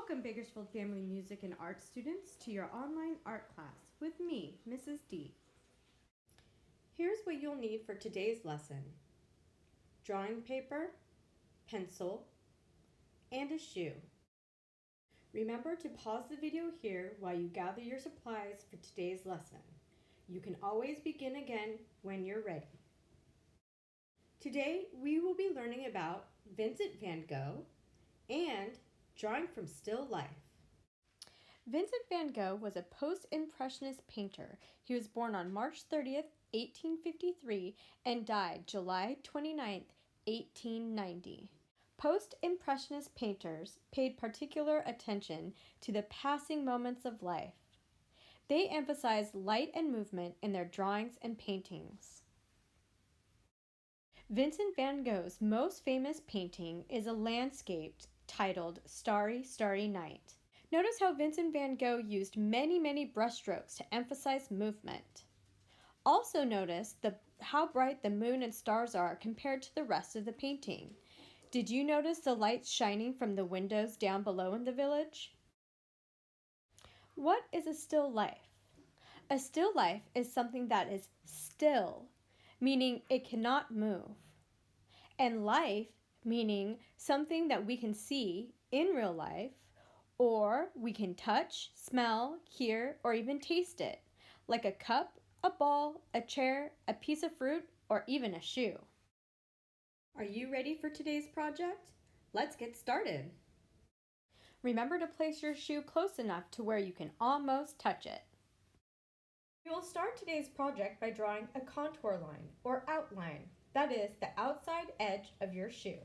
Welcome, Bakersfield Family Music and Art students, to your online art class with me, Mrs. D. Here's what you'll need for today's lesson: drawing paper, pencil, and a shoe. Remember to pause the video here while you gather your supplies for today's lesson. You can always begin again when you're ready. Today, we will be learning about Vincent Van Gogh and drawing from still life. Vincent van Gogh was a post-impressionist painter. He was born on March 30th, 1853 and died July 29th, 1890. Post-impressionist painters paid particular attention to the passing moments of life. They emphasized light and movement in their drawings and paintings. Vincent van Gogh's most famous painting is a landscape titled Starry, Starry Night. Notice how Vincent van Gogh used many brushstrokes to emphasize movement. Also notice how bright the moon and stars are compared to the rest of the painting. Did you notice the lights shining from the windows down below in the village? What is a still life? A still life is something that is still, meaning it cannot move, and life meaning something that we can see in real life, or we can touch, smell, hear, or even taste it, like a cup, a ball, a chair, a piece of fruit, or even a shoe. Are you ready for today's project? Let's get started. Remember to place your shoe close enough to where you can almost touch it. We will start today's project by drawing a contour line or outline, that is, the outside edge of your shoe.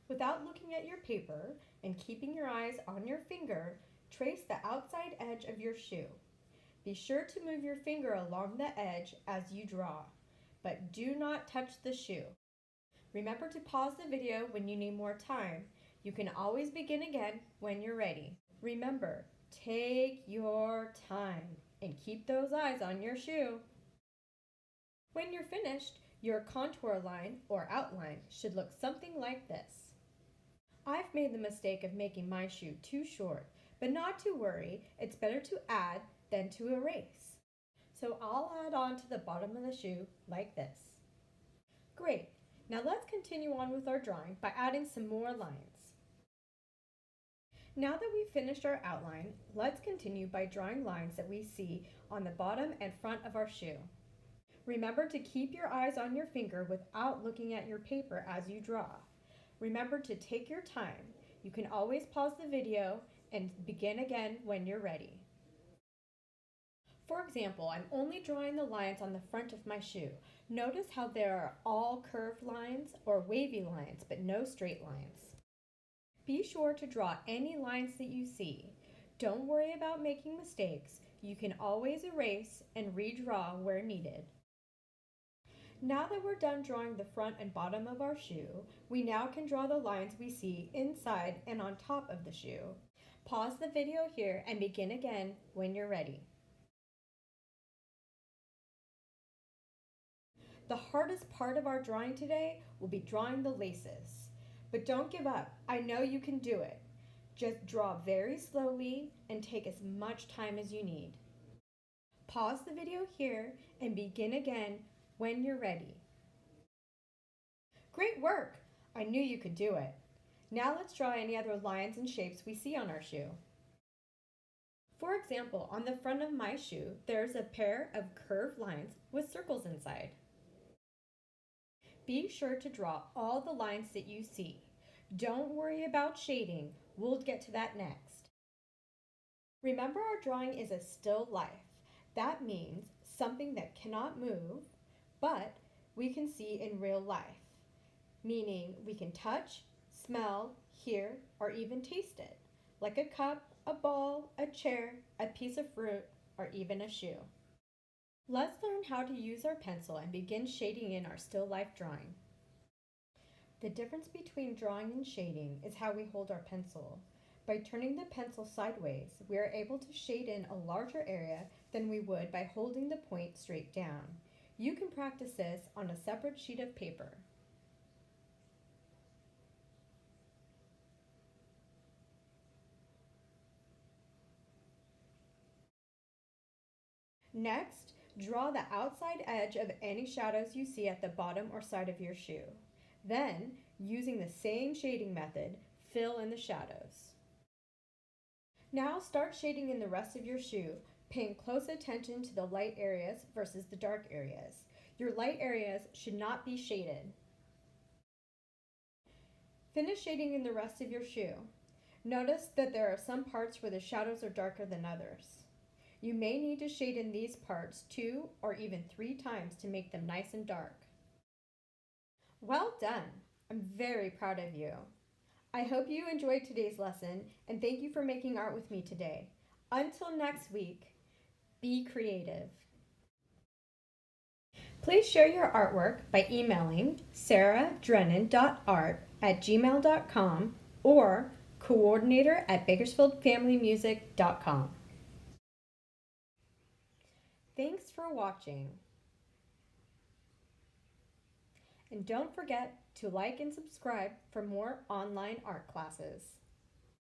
Without looking at your paper and keeping your eyes on your finger, trace the outside edge of your shoe. Be sure to move your finger along the edge as you draw, but do not touch the shoe. Remember to pause the video when you need more time. You can always begin again when you're ready. Remember, take your time and keep those eyes on your shoe. When you're finished, your contour line or outline should look something like this. I've made the mistake of making my shoe too short, but not to worry, it's better to add than to erase. So I'll add on to the bottom of the shoe like this. Great, now let's continue on with our drawing by adding some more lines. Now that we've finished our outline, let's continue by drawing lines that we see on the bottom and front of our shoe. Remember to keep your eyes on your finger without looking at your paper as you draw. Remember to take your time. You can always pause the video and begin again when you're ready. For example, I'm only drawing the lines on the front of my shoe. Notice how there are all curved lines or wavy lines, but no straight lines. Be sure to draw any lines that you see. Don't worry about making mistakes. You can always erase and redraw where needed. Now that we're done drawing the front and bottom of our shoe, we now can draw the lines we see inside and on top of the shoe. Pause the video here and begin again when you're ready. The hardest part of our drawing today will be drawing the laces. But don't give up. I know you can do it. Just draw very slowly and take as much time as you need. Pause the video here and begin again when you're ready. Great work! I knew you could do it. Now let's draw any other lines and shapes we see on our shoe. For example, on the front of my shoe, there's a pair of curved lines with circles inside. Be sure to draw all the lines that you see. Don't worry about shading. We'll get to that next. Remember, our drawing is a still life. That means something that cannot move, but we can see in real life, meaning we can touch, smell, hear, or even taste it, like a cup, a ball, a chair, a piece of fruit, or even a shoe. Let's learn how to use our pencil and begin shading in our still life drawing. The difference between drawing and shading is how we hold our pencil. By turning the pencil sideways, we are able to shade in a larger area than we would by holding the point straight down. You can practice this on a separate sheet of paper. Next, draw the outside edge of any shadows you see at the bottom or side of your shoe. Then, using the same shading method, fill in the shadows. Now start shading in the rest of your shoe, paying close attention to the light areas versus the dark areas. Your light areas should not be shaded. Finish shading in the rest of your shoe. Notice that there are some parts where the shadows are darker than others. You may need to shade in these parts 2 or even 3 times to make them nice and dark. Well done! I'm very proud of you. I hope you enjoyed today's lesson and thank you for making art with me today. Until next week, be creative. Please share your artwork by emailing saradrennan.art@gmail.com or coordinator@bakersfieldfamilymusic.com. Thanks for watching. And don't forget to like and subscribe for more online art classes.